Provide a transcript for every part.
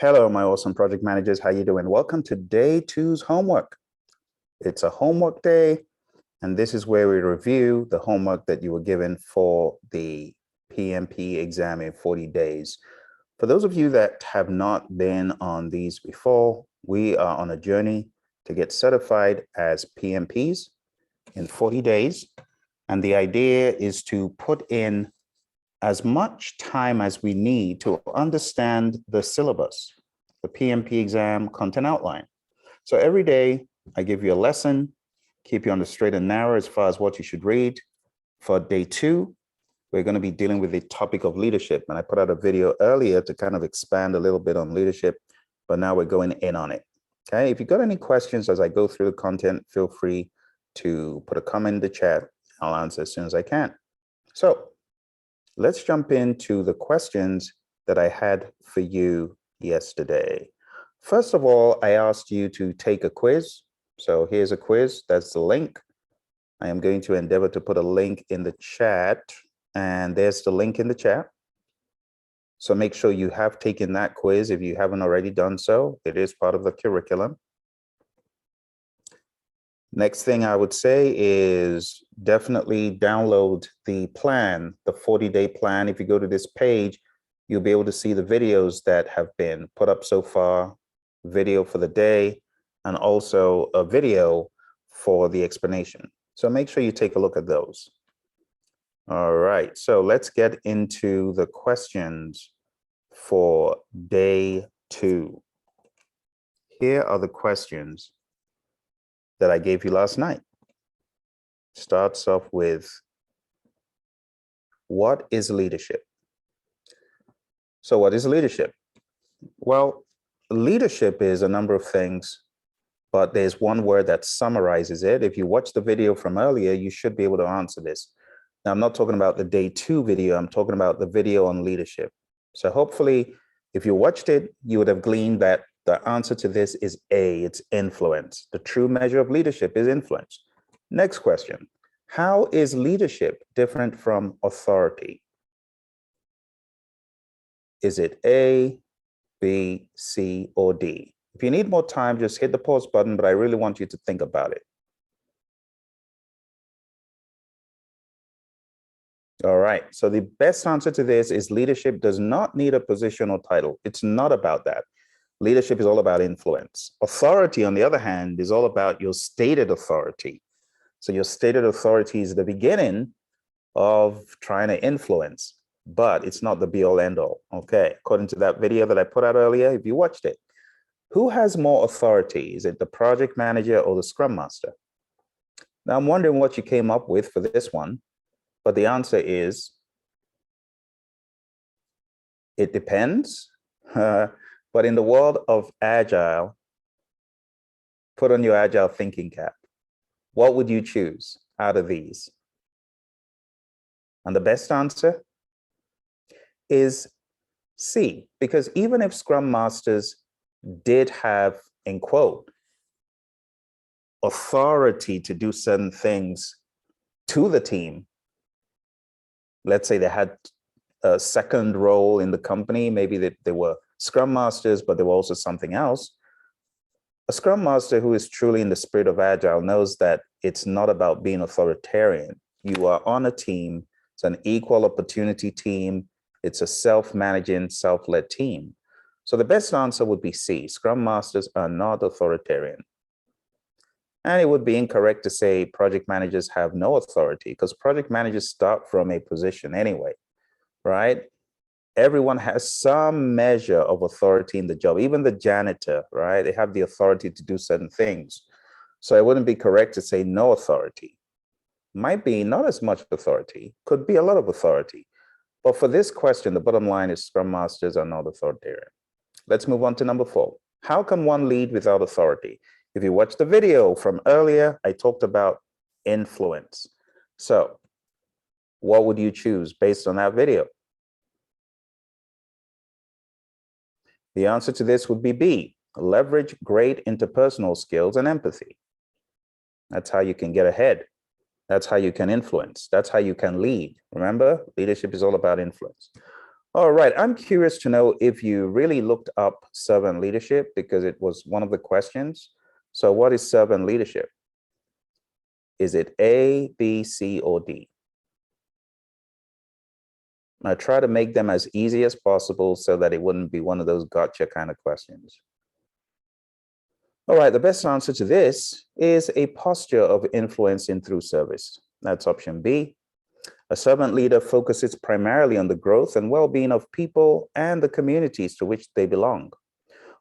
Hello, my awesome project managers. How you doing? Welcome to day two's homework. It's a homework day, and this is where we review the homework that you were given for the PMP exam in 40 days. For those of you that have not been on these before, we are on a journey to get certified as PMPs in 40 days. And the idea is to put in as much time as we need to understand the syllabus, the PMP exam content outline. So every day I give you a lesson, keep you on the straight and narrow as far as what you should read. For day two, we're going to be dealing with the topic of leadership. And I put out a video earlier to kind of expand a little bit on leadership, but now we're going in on it. Okay, if you've got any questions as I go through the content, feel free to put a comment in the chat. I'll answer as soon as I can. So let's jump into the questions that I had for you yesterday. First of all, I asked you to take a quiz. So here's a quiz. That's the link. I am going to endeavor to put a link in the chat, and there's the link in the chat. So make sure you have taken that quiz if you haven't already done so. It is part of the curriculum. Next thing I would say is definitely download the plan, the 40-day plan. If you go to this page, you'll be able to see the videos that have been put up so far, video for the day, and also a video for the explanation. So make sure you take a look at those. All right, so let's get into the questions for day two. Here are the questions that I gave you last night. Starts off with, what is leadership? So what is leadership? Well, leadership is a number of things, but there's one word that summarizes it. If you watch the video from earlier, you should be able to answer this. Now, I'm not talking about the day two video, I'm talking about the video on leadership. So hopefully, if you watched it, you would have gleaned that the answer to this is A, it's influence. The true measure of leadership is influence. Next question, how is leadership different from authority? Is it A, B, C, or D? If you need more time, just hit the pause button, but I really want you to think about it. All right, so the best answer to this is leadership does not need a position or title. It's not about that. Leadership is all about influence. Authority, on the other hand, is all about your stated authority. So your stated authority is the beginning of trying to influence, but it's not the be all end all. Okay, according to that video that I put out earlier, if you watched it, who has more authority? Is it the project manager or the scrum master? Now I'm wondering what you came up with for this one, but the answer is, it depends. But in the world of Agile, put on your Agile thinking cap. What would you choose out of these? And the best answer is C, because even if Scrum Masters did have, in quote, authority to do certain things to the team, let's say they had a second role in the company, maybe they were Scrum Masters, but they were also something else. A Scrum Master who is truly in the spirit of Agile knows that it's not about being authoritarian. You are on a team. It's an equal opportunity team. It's a self-managing, self-led team. So the best answer would be C. Scrum Masters are not authoritarian. And it would be incorrect to say project managers have no authority, because project managers start from a position anyway, right? Everyone has some measure of authority in the job, even the janitor, right? They have the authority to do certain things. So it wouldn't be correct to say no authority. Might be not as much authority, could be a lot of authority. But for this question, the bottom line is Scrum Masters are not authoritarian. Let's move on to number 4. How can one lead without authority? If you watch the video from earlier, I talked about influence. So what would you choose based on that video? The answer to this would be B, leverage great interpersonal skills and empathy. That's how you can get ahead. That's how you can influence. That's how you can lead. Remember, leadership is all about influence. All right, I'm curious to know if you really looked up servant leadership because it was one of the questions. So what is servant leadership? Is it A, B, C, or D? I try to make them as easy as possible so that it wouldn't be one of those gotcha kind of questions. All right, the best answer to this is a posture of influencing through service. That's option B. A servant leader focuses primarily on the growth and well-being of people and the communities to which they belong.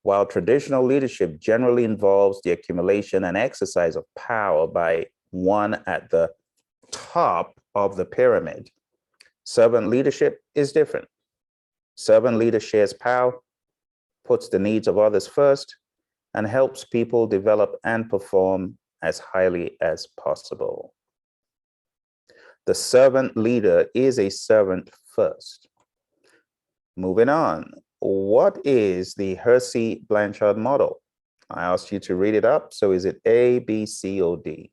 While traditional leadership generally involves the accumulation and exercise of power by one at the top of the pyramid, servant leadership is different. Servant leader shares power, puts the needs of others first, and helps people develop and perform as highly as possible. The servant leader is a servant first. Moving on, what is the Hersey-Blanchard model? I asked you to read it up. So is it A, B, C, or D?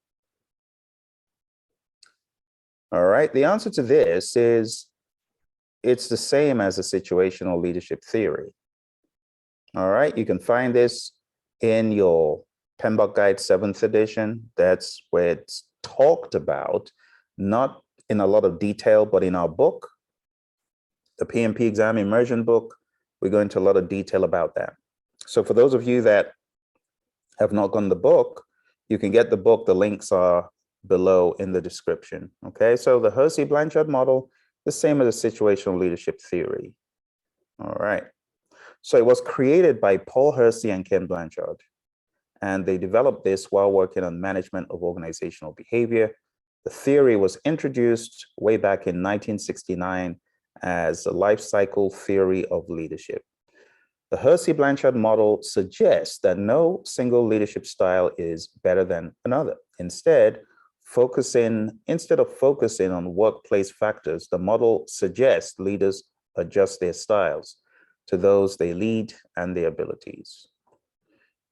All right, the answer to this is it's the same as a situational leadership theory. All right, you can find this in your PMBOK Guide 7th edition. That's where it's talked about, not in a lot of detail, but in our book, the PMP exam immersion book, we go into a lot of detail about that. So for those of you that have not gotten the book, you can get the book. The links are below in the description. Okay, so the Hersey-Blanchard model, the same as a situational leadership theory. All right. So it was created by Paul Hersey and Ken Blanchard, and they developed this while working on management of organizational behavior. The theory was introduced way back in 1969 as a life cycle theory of leadership. The Hersey-Blanchard model suggests that no single leadership style is better than another. Instead of focusing on workplace factors, the model suggests leaders adjust their styles to those they lead and their abilities.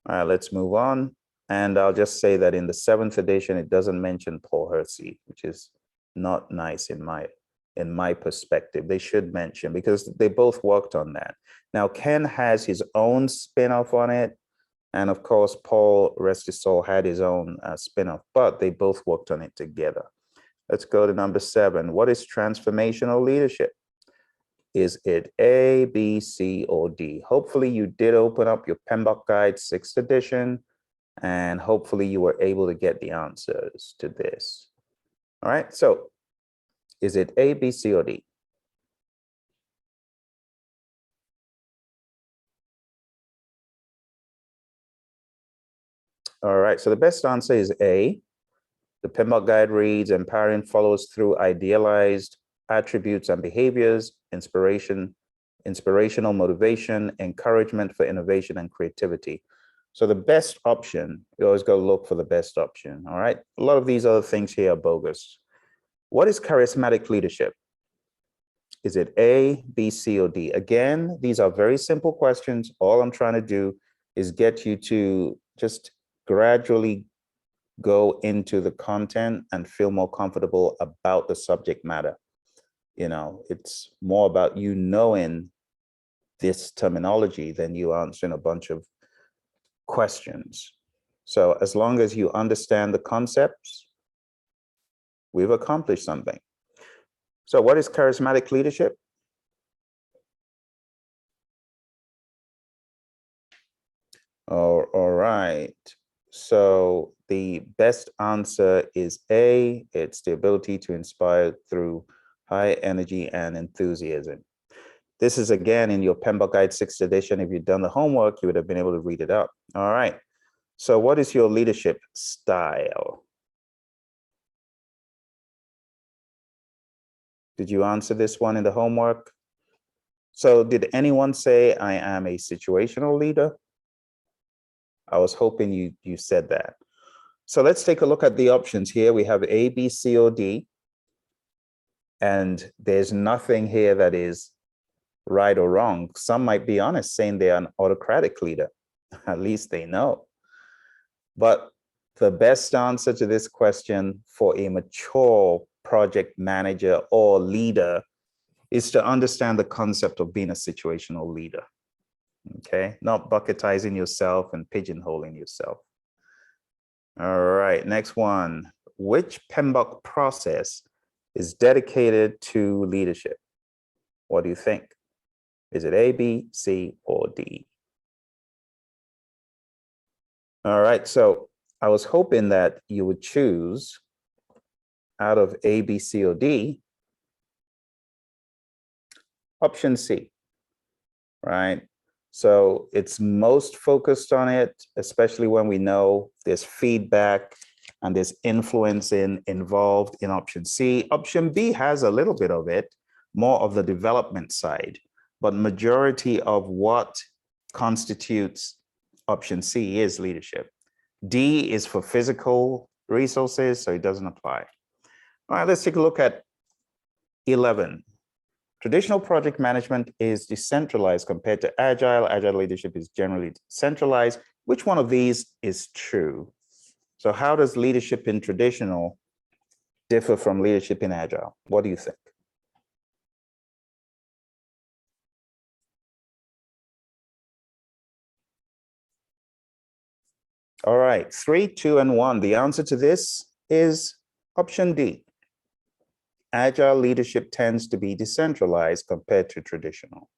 All right, let's move on. And I'll just say that in the 7th edition, it doesn't mention Paul Hersey, which is not nice in my perspective. They should mention, because they both worked on that. Now, Ken has his own spin-off on it. And of course, Paul, rest his soul, had his own spin-off, but they both worked on it together. Let's go to number 7. What is transformational leadership? Is it A, B, C, or D? Hopefully you did open up your PMBOK Guide 6th edition, and hopefully you were able to get the answers to this. All right, so is it A, B, C, or D? All right, so the best answer is A. The PMBOK Guide reads, empowering follows through idealized attributes and behaviors, inspirational motivation, encouragement for innovation and creativity. So the best option, you always go look for the best option, all right? A lot of these other things here are bogus. What is charismatic leadership? Is it A, B, C, or D? Again, these are very simple questions. All I'm trying to do is get you to just gradually go into the content and feel more comfortable about the subject matter. You know, it's more about you knowing this terminology than you answering a bunch of questions. So as long as you understand the concepts, we've accomplished something. So what is charismatic leadership? All right. So the best answer is A. It's the ability to inspire through high energy and enthusiasm. This is again in your PMBOK Guide 6th edition. If you'd done the homework, you would have been able to read it up. All right. So what is your leadership style? Did you answer this one in the homework? So did anyone say I am a situational leader? I was hoping you said that. So let's take a look at the options here. We have A, B, C, or D. And there's nothing here that is right or wrong. Some might be honest, saying they're an autocratic leader. At least they know. But the best answer to this question for a mature project manager or leader is to understand the concept of being a situational leader. Okay, not bucketizing yourself and pigeonholing yourself. All right, next one. Which PMBOK process is dedicated to leadership? What do you think? Is it A, B, C, or D? All right, so I was hoping that you would choose out of A, B, C, or D, option C, right? So it's most focused on it, especially when we know there's feedback and there's influencing involved in option C. Option B has a little bit of it, more of the development side, but majority of what constitutes option C is leadership. D is for physical resources, so it doesn't apply. All right, let's take a look at 11. Traditional project management is decentralized compared to agile. Agile leadership is generally centralized. Which one of these is true? So how does leadership in traditional differ from leadership in agile? What do you think? All right, 3, 2, and 1. The answer to this is option D. Agile leadership tends to be decentralized compared to traditional.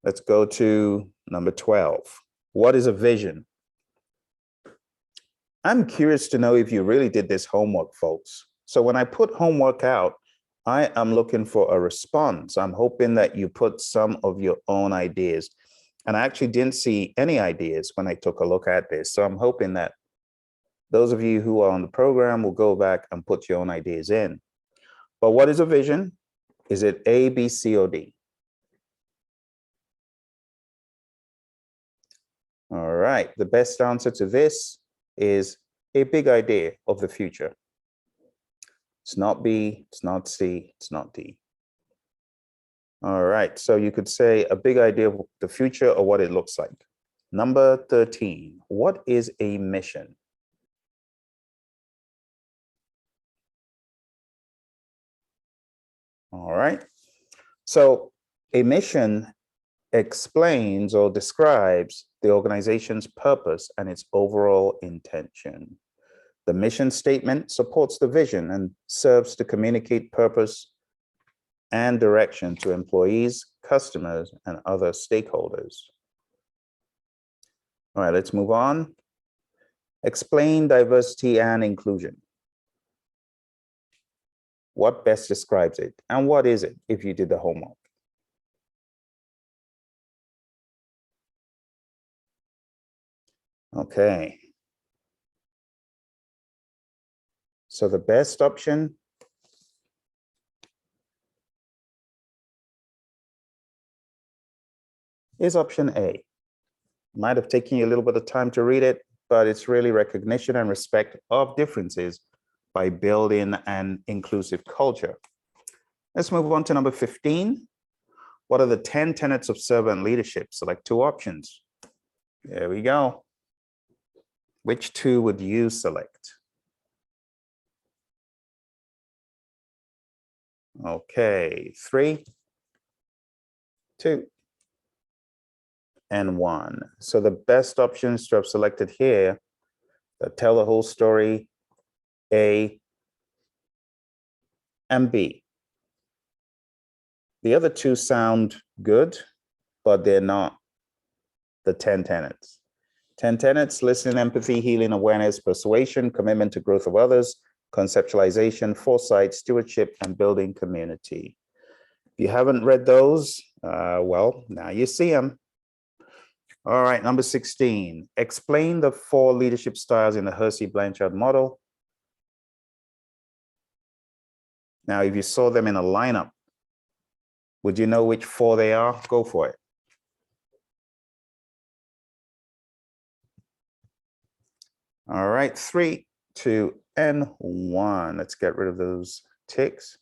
Let's go to number 12. What is a vision? I'm curious to know if you really did this homework, folks. So when I put homework out, I am looking for a response. I'm hoping that you put some of your own ideas. And I actually didn't see any ideas when I took a look at this. So I'm hoping that those of you who are on the program will go back and put your own ideas in. But what is a vision? Is it A, B, C, or D? All right, the best answer to this is a big idea of the future. It's not B, it's not C, it's not D. All right, so you could say a big idea of the future or what it looks like. Number 13, what is a mission? All right, so a mission explains or describes the organization's purpose and its overall intention. The mission statement supports the vision and serves to communicate purpose and direction to employees, customers, and other stakeholders. All right, let's move on. Explain diversity and inclusion. What best describes it? And what is it if you did the homework? Okay. So the best option is option A. Might have taken you a little bit of time to read it, but it's really recognition and respect of differences by building an inclusive culture. Let's move on to number 15. What are the 10 tenets of servant leadership? Select 2 options. There we go. Which 2 would you select? Okay, 3, 2, and 1. So the best options to have selected here that tell the whole story, A and B. The other 2 sound good, but they're not the 10 tenets. 10 tenets: listening, empathy, healing, awareness, persuasion, commitment to growth of others, conceptualization, foresight, stewardship, and building community. If you haven't read those, well, now you see them. All right, number 16. Explain the 4 leadership styles in the Hersey-Blanchard model. Now, if you saw them in a lineup, would you know which 4 they are? Go for it. All right, 3, 2, and 1. Let's get rid of those ticks.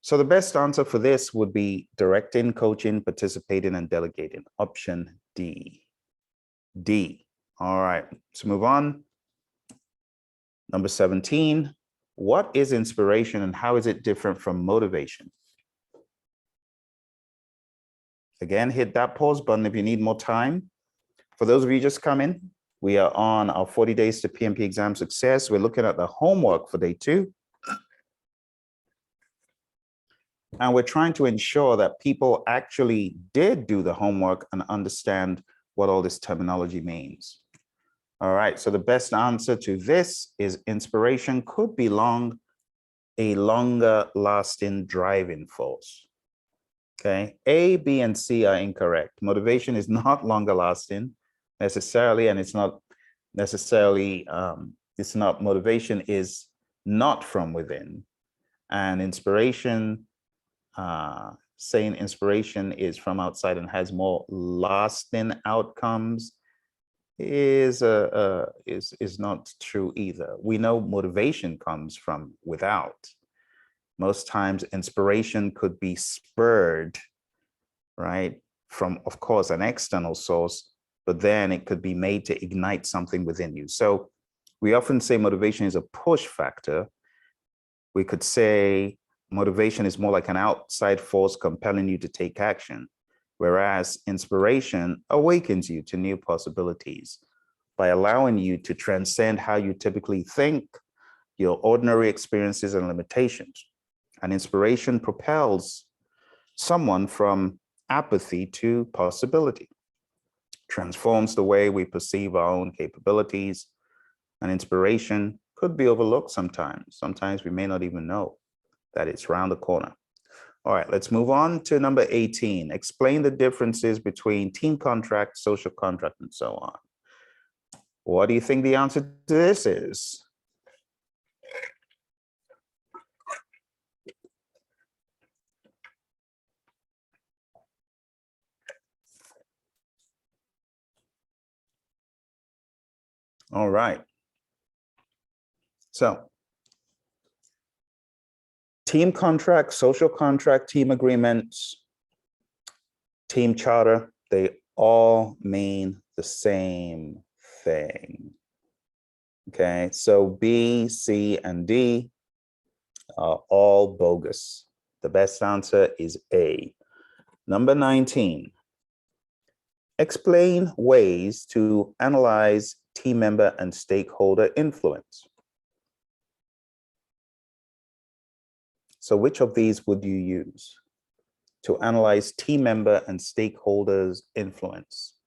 So the best answer for this would be directing, coaching, participating, and delegating. Option D. D. All right, let's move on. Number 17. What is inspiration and how is it different from motivation? Again, hit that pause button if you need more time. For those of you just coming, we are on our 40 days to PMP exam success. We're looking at the homework for day 2. And we're trying to ensure that people actually did do the homework and understand what all this terminology means. All right, so the best answer to this is inspiration could be a longer lasting driving force. Okay, A, B, and C are incorrect. Motivation is not longer lasting necessarily, and it's not necessarily, motivation is not from within. And inspiration, saying inspiration is from outside and has more lasting outcomes is not true either. We know motivation comes from without. Most times inspiration could be spurred, right, from, of course, an external source, but then it could be made to ignite something within you. So we often say motivation is a push factor. We could say motivation is more like an outside force compelling you to take action, whereas inspiration awakens you to new possibilities by allowing you to transcend how you typically think, your ordinary experiences and limitations. And inspiration propels someone from apathy to possibility, transforms the way we perceive our own capabilities, and inspiration could be overlooked sometimes. Sometimes we may not even know that it's around the corner. All right, let's move on to number 18. Explain the differences between team contract, social contract, and so on. What do you think the answer to this is? All right. So team contract, social contract, team agreements, team charter, they all mean the same thing. Okay, so B, C, and D are all bogus. The best answer is A. Number 19. Explain ways to analyze team member and stakeholder influence. So which of these would you use to analyze team member and stakeholders' influence?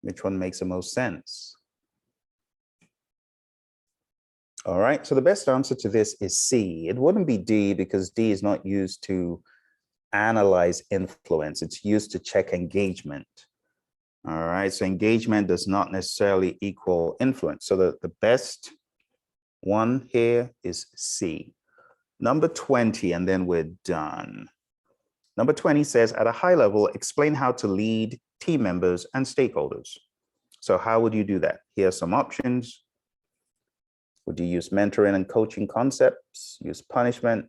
Which one makes the most sense? All right, so the best answer to this is C. It wouldn't be D because D is not used to analyze influence. It's used to check engagement. All right, so engagement does not necessarily equal influence. So the best one here is C. Number 20, and then we're done. Number 20 says, at a high level, explain how to lead team members and stakeholders. So how would you do that? Here are some options. Would you use mentoring and coaching concepts? Use punishment?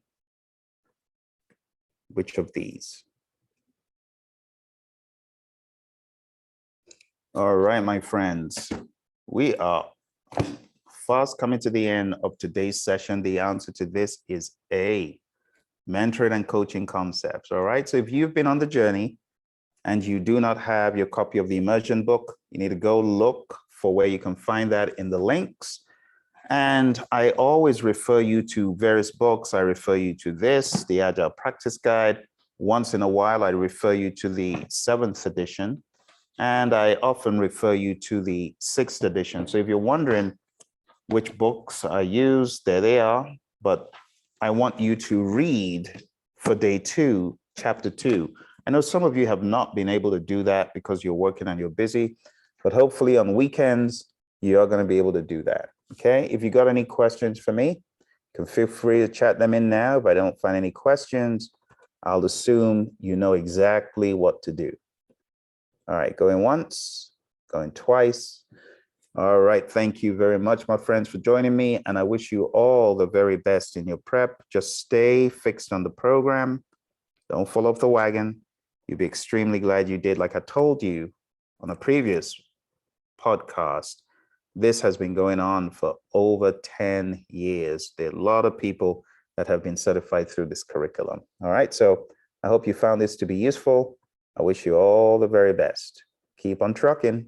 Which of these? All right, my friends, we are fast coming to the end of today's session. The answer to this is A, mentoring and coaching concepts. All right, so if you've been on the journey and you do not have your copy of the immersion book, you need to go look for where you can find that in the links. And I always refer you to various books. I refer you to this, the Agile Practice Guide. Once in a while, I refer you to the 7th edition. And I often refer you to the 6th edition. So if you're wondering which books I use, there they are. But I want you to read for day 2, chapter 2. I know some of you have not been able to do that because you're working and you're busy, but hopefully on weekends, you're going to be able to do that. Okay, if you got any questions for me, you can feel free to chat them in now. If I don't find any questions, I'll assume you know exactly what to do. All right, going once, going twice. All right, thank you very much, my friends, for joining me. And I wish you all the very best in your prep. Just stay fixed on the program. Don't fall off the wagon. You'll be extremely glad you did. Like I told you on a previous podcast, this has been going on for over 10 years. There are a lot of people that have been certified through this curriculum. All right, so I hope you found this to be useful. I wish you all the very best. Keep on trucking.